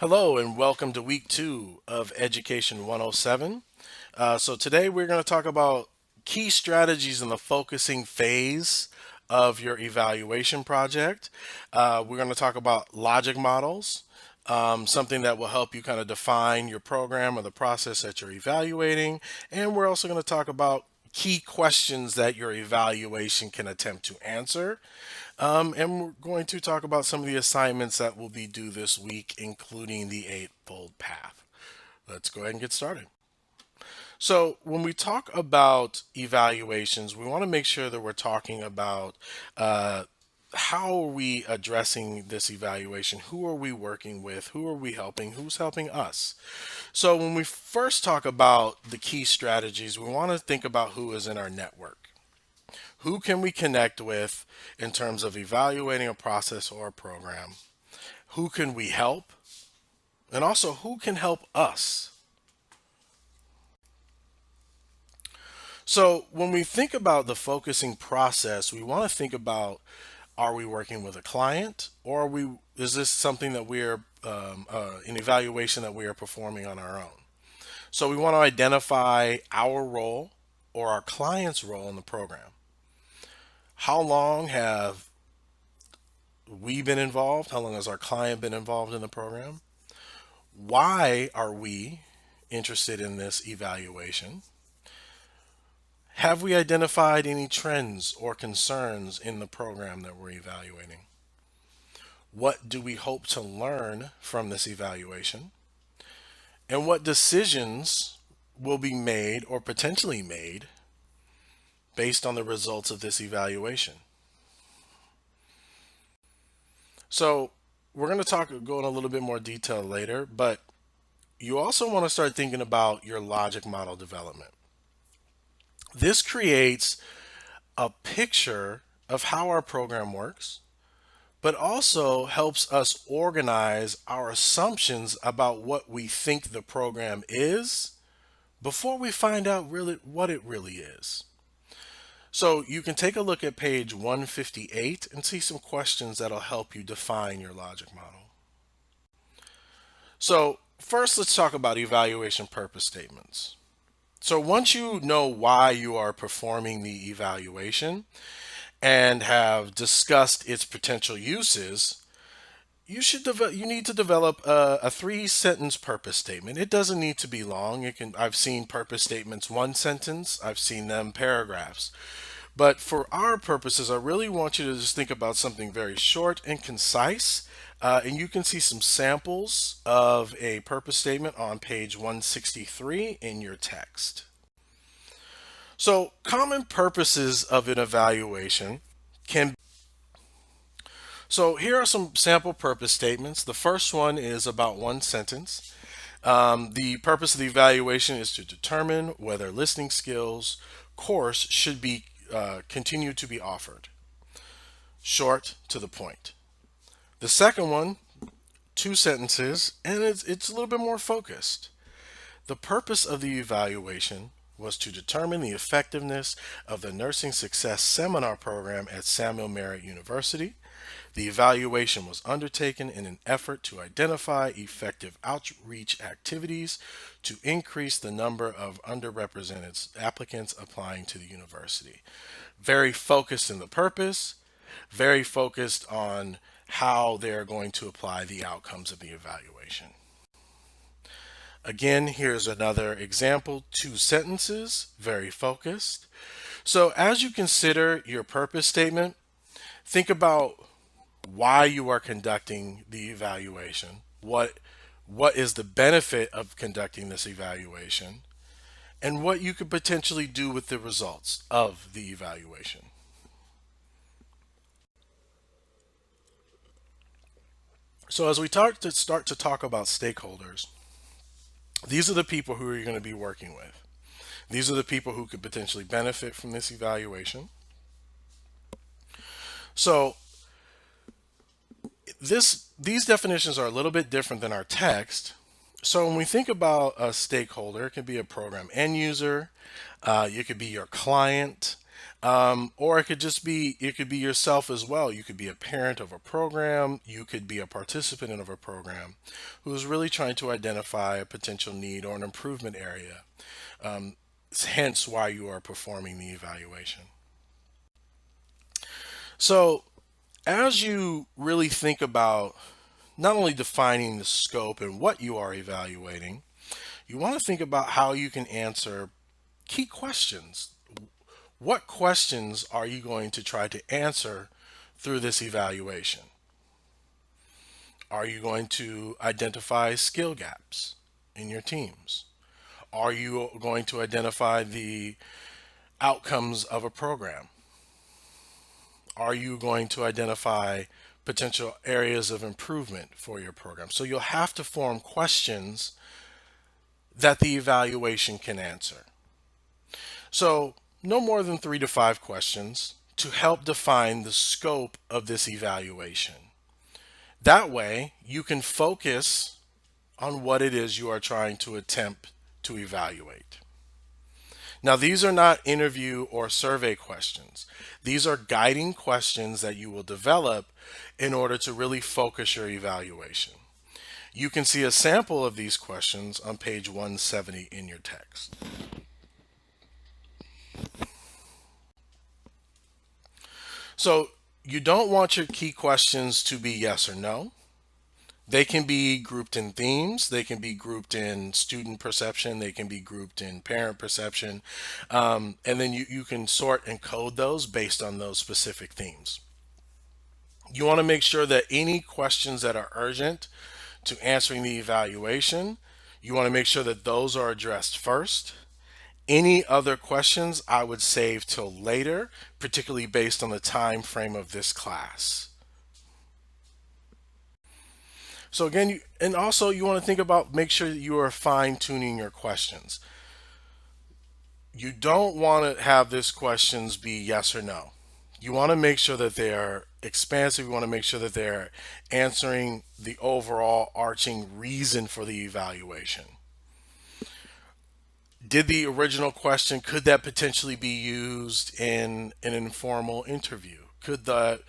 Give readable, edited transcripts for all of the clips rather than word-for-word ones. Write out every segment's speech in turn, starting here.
Hello and welcome to week 2 of Education 107. So today we're going to talk about key strategies in the focusing phase of your evaluation project. We're going to talk about logic models, something that will help you kind of define your program or the process that you're evaluating. And we're also going to talk about key questions that your evaluation can attempt to answer. And we're going to talk about some of the assignments that will be due this week, including the eightfold path. Let's go ahead and get started. So, when we talk about evaluations, we want to make sure that we're talking about how are we addressing this evaluation? Who are we working with? Who are we helping? Who's helping us? So, when we first talk about the key strategies, we want to think about who is in our network. Who can we connect with in terms of evaluating a process or a program? Who can we help? And also, who can help us? So, when we think about the focusing process, we want to think about, are we working with a client, or is this something that we're an evaluation that we are performing on our own? So, we want to identify our role or our client's role in the program. How long have we been involved? How long has our client been involved in the program? Why are we interested in this evaluation? Have we identified any trends or concerns in the program that we're evaluating? What do we hope to learn from this evaluation? And what decisions will be made or potentially made based on the results of this evaluation? So, we're going to go in a little bit more detail later, but you also want to start thinking about your logic model development. This creates a picture of how our program works, but also helps us organize our assumptions about what we think the program is before we find out really what it really is. So you can take a look at page 158 and see some questions that'll help you define your logic model. So first, let's talk about evaluation purpose statements. So once you know why you are performing the evaluation and have discussed its potential uses, you need to develop a three-sentence purpose statement. It doesn't need to be long. I've seen purpose statements one sentence, I've seen them paragraphs. But for our purposes, I really want you to just think about something very short and concise. And you can see some samples of a purpose statement on page 163 in your text. So, common purposes of an evaluation can. So, here are some sample purpose statements. The first one is about one sentence. The purpose of the evaluation is to determine whether listening skills course should be continue to be offered. Short, to the point. The second one, two sentences, and it's a little bit more focused. The purpose of the evaluation was to determine the effectiveness of the Nursing Success Seminar Program at Samuel Merritt University. The evaluation was undertaken in an effort to identify effective outreach activities to increase the number of underrepresented applicants applying to the university. Very focused in the purpose, very focused on how they're going to apply the outcomes of the evaluation. Again, here's another example, two sentences, very focused. So as you consider your purpose statement, think about why you are conducting the evaluation. What is the benefit of conducting this evaluation? And what you could potentially do with the results of the evaluation. So as we start to talk about stakeholders, these are the people who you're going to be working with. These are the people who could potentially benefit from this evaluation. So these definitions are a little bit different than our text. So when we think about a stakeholder, it can be a program end user, it could be your client, Or it could be yourself as well. You could be a parent of a program, you could be a participant of a program who's really trying to identify a potential need or an improvement area, hence why you are performing the evaluation. So, as you really think about not only defining the scope and what you are evaluating, you want to think about how you can answer key questions. What questions are you going to try to answer through this evaluation? Are you going to identify skill gaps in your teams? Are you going to identify the outcomes of a program? Are you going to identify potential areas of improvement for your program? So you'll have to form questions that the evaluation can answer. So, no more than 3 to 5 questions to help define the scope of this evaluation. That way, you can focus on what it is you are trying to attempt to evaluate. Now, these are not interview or survey questions. These are guiding questions that you will develop in order to really focus your evaluation. You can see a sample of these questions on page 170 in your text. So, you don't want your key questions to be yes or no. They can be grouped in themes, they can be grouped in student perception, they can be grouped in parent perception, and then you can sort and code those based on those specific themes. You want to make sure that any questions that are urgent to answering the evaluation, you want to make sure that those are addressed first. Any other questions I would save till later, particularly based on the time frame of this class. So again, and also you want to think about make sure that you are fine tuning your questions. You don't want to have this questions be yes or no. You want to make sure that they are expansive. You want to make sure that they're answering the overall arching reason for the evaluation. Did the original question, could that potentially be used in an informal interview? Could the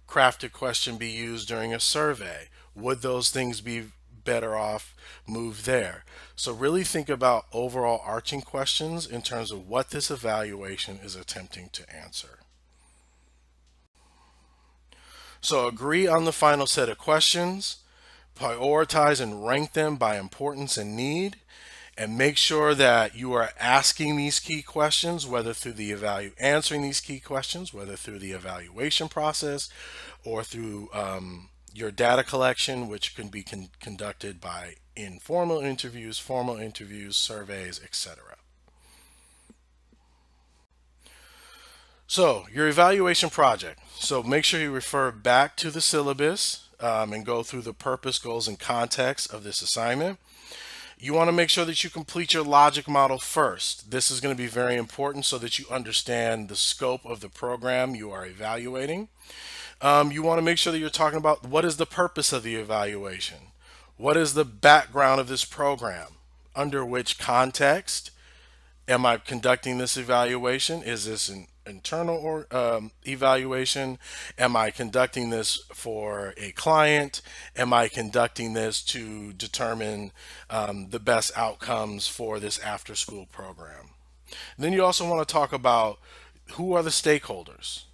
crafted question be used during a survey? Would those things be better off moved there? So really think about overall arching questions in terms of what this evaluation is attempting to answer. So agree on the final set of questions, prioritize and rank them by importance and need, and make sure that you are asking these key questions, whether through the answering these key questions, whether through the evaluation process or through your data collection, which can be conducted by informal interviews, formal interviews, surveys, etc. So, your evaluation project. So, make sure you refer back to the syllabus and go through the purpose, goals, and context of this assignment. You want to make sure that you complete your logic model first. This is going to be very important so that you understand the scope of the program you are evaluating. You want to make sure that you're talking about what is the purpose of the evaluation? What is the background of this program? Under which context am I conducting this evaluation? Is this an internal or evaluation? Am I conducting this for a client? Am I conducting this to determine the best outcomes for this after school program? And then you also want to talk about who are the stakeholders?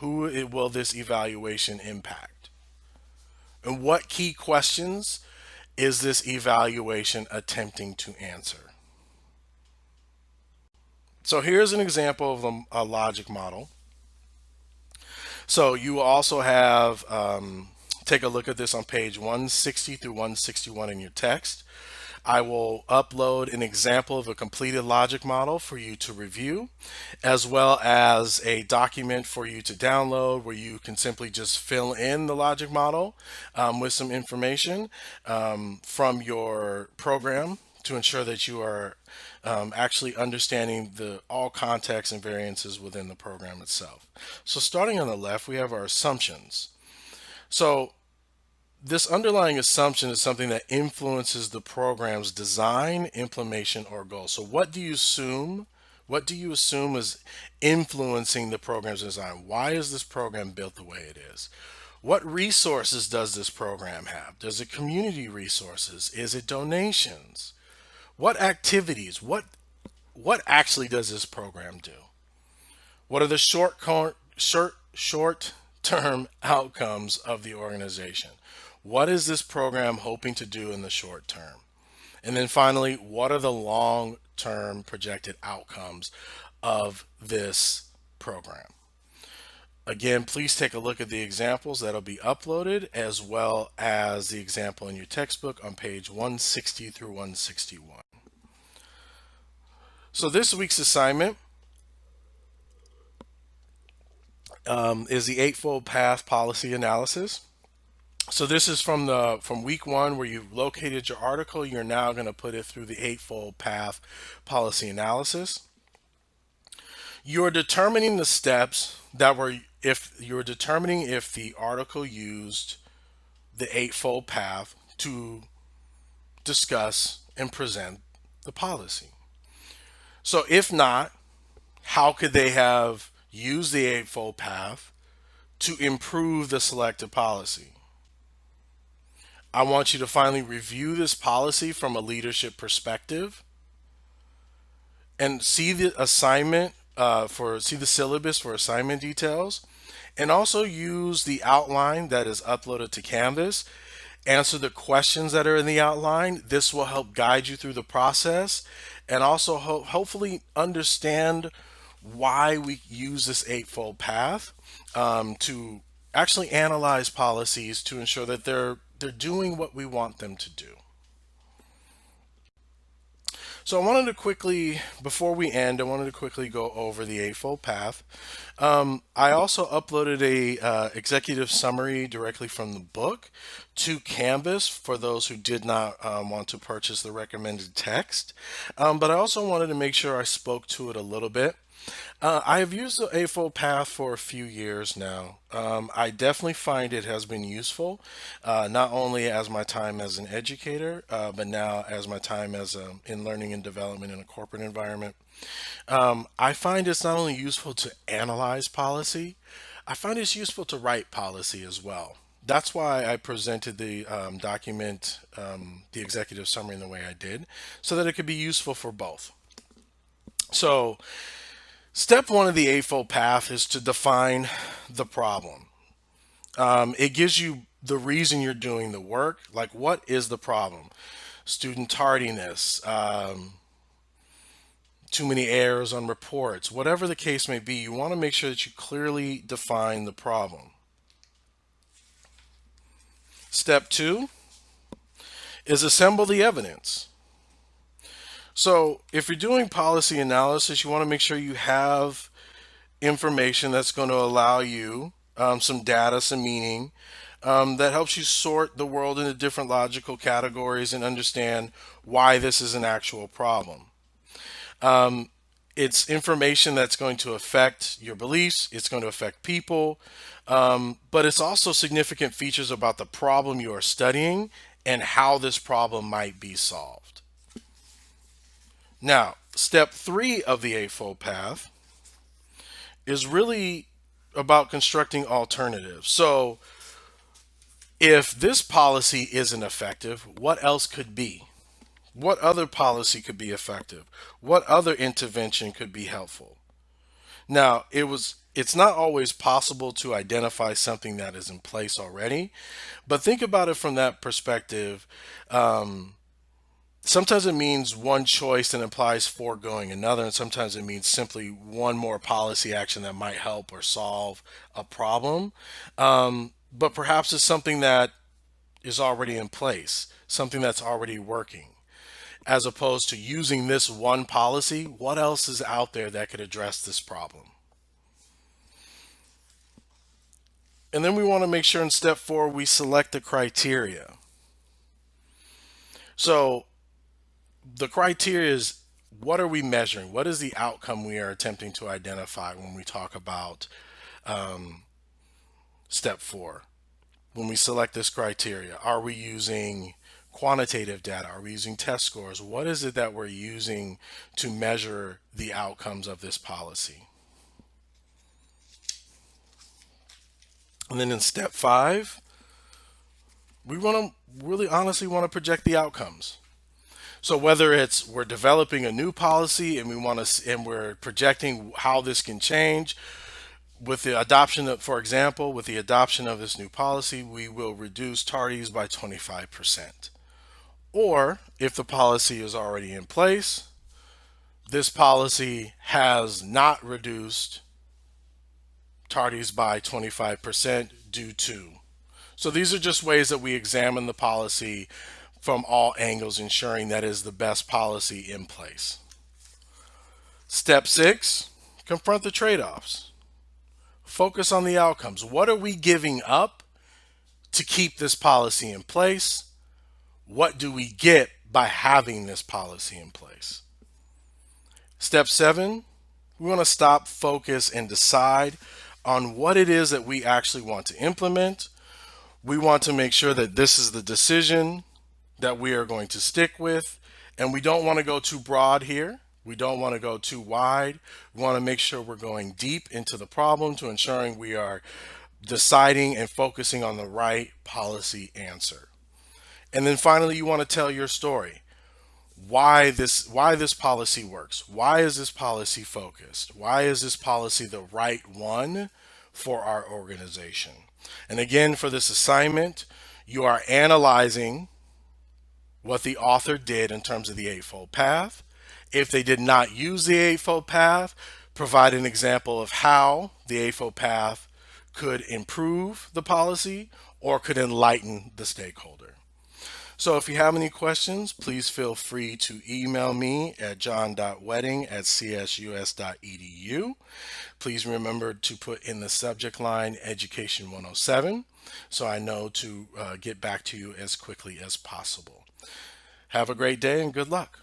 Will this evaluation impact? And what key questions is this evaluation attempting to answer? So here's an example of a logic model. So you also have, take a look at this on page 160 through 161 in your text. I will upload an example of a completed logic model for you to review, as well as a document for you to download where you can simply just fill in the logic model with some information from your program to ensure that you are actually understanding all contexts and variances within the program itself. So starting on the left, we have our assumptions. So this underlying assumption is something that influences the program's design, implementation, or goal. So what do you assume What do you assume is influencing the program's design? Why is this program built the way it is? What resources does this program have? Does it community resources? Is it donations? What activities? What actually does this program do? What are the short term outcomes of the organization? What is this program hoping to do in the short term? And then finally, what are the long term projected outcomes of this program? Again, please take a look at the examples that'll be uploaded as well as the example in your textbook on page 160 through 161. So this week's assignment is the Eightfold Path Policy Analysis. So this is from week one where you've located your article. You're now going to put it through the Eightfold Path Policy Analysis. You're determining the steps that were, if you're determining if the article used the Eightfold Path to discuss and present the policy. So if not, how could they have used the Eightfold Path to improve the selected policy? I want you to finally review this policy from a leadership perspective and see the assignment see the syllabus for assignment details, and also use the outline that is uploaded to Canvas. Answer the questions that are in the outline. This will help guide you through the process and also hopefully understand why we use this eightfold path to actually analyze policies to ensure that they're doing what we want them to do. So I wanted to quickly, before we end, I wanted to quickly go over the eightfold path. I also uploaded a executive summary directly from the book to Canvas for those who did not want to purchase the recommended text. But I also wanted to make sure I spoke to it a little bit. I have used the Eightfold Path for a few years now. I definitely find it has been useful, not only as my time as an educator, but now as my time as in learning and development in a corporate environment. I find it's not only useful to analyze policy, I find it's useful to write policy as well. That's why I presented the document, the executive summary in the way I did, so that it could be useful for both. So, step one of the Eightfold Path is to define the problem. It gives you the reason you're doing the work. Like, what is the problem? Student tardiness, too many errors on reports, whatever the case may be, you want to make sure that you clearly define the problem. Step two is assemble the evidence. So, if you're doing policy analysis, you want to make sure you have information that's going to allow you some data, some meaning that helps you sort the world into different logical categories and understand why this is an actual problem. It's information that's going to affect your beliefs, it's going to affect people, but it's also significant features about the problem you are studying and how this problem might be solved. Now, step three of the Eightfold Path is really about constructing alternatives. So, if this policy isn't effective, what else could be? What other policy could be effective? What other intervention could be helpful? Now, it's not always possible to identify something that is in place already, but think about it from that perspective. Sometimes it means one choice that implies foregoing another, and sometimes it means simply one more policy action that might help or solve a problem. But perhaps it's something that is already in place, something that's already working, as opposed to using this one policy. What else is out there that could address this problem? And then we want to make sure in step four we select the criteria. So the criteria is, what are we measuring? What is the outcome we are attempting to identify when we talk about step four? When we select this criteria, are we using quantitative data? Are we using test scores? What is it that we're using to measure the outcomes of this policy? And then in step 5, we want to really honestly want to project the outcomes. So whether it's we're developing a new policy and we want to and we're projecting how this can change with the adoption of, for example, with the adoption of this new policy, we will reduce tardies by 25%. Or if the policy is already in place, this policy has not reduced tardies by 25% due to. So these are just ways that we examine the policy from all angles, ensuring that is the best policy in place. Step 6, confront the trade-offs. Focus on the outcomes. What are we giving up to keep this policy in place? What do we get by having this policy in place? Step 7, we want to stop, focus, and decide on what it is that we actually want to implement. We want to make sure that this is the decision that we are going to stick with, and we don't want to go too broad here. We don't want to go too wide. We want to make sure we're going deep into the problem to ensuring we are deciding and focusing on the right policy answer. And then finally, you want to tell your story. Why this policy works. Why is this policy focused? Why is this policy the right one for our organization? And again, for this assignment, you are analyzing what the author did in terms of the eightfold path. If they did not use the eightfold path, provide an example of how the eightfold path could improve the policy or could enlighten the stakeholder. So if you have any questions, please feel free to email me at john.wedding@csus.edu. Please remember to put in the subject line Education 107 so I know to get back to you as quickly as possible. Have a great day and good luck.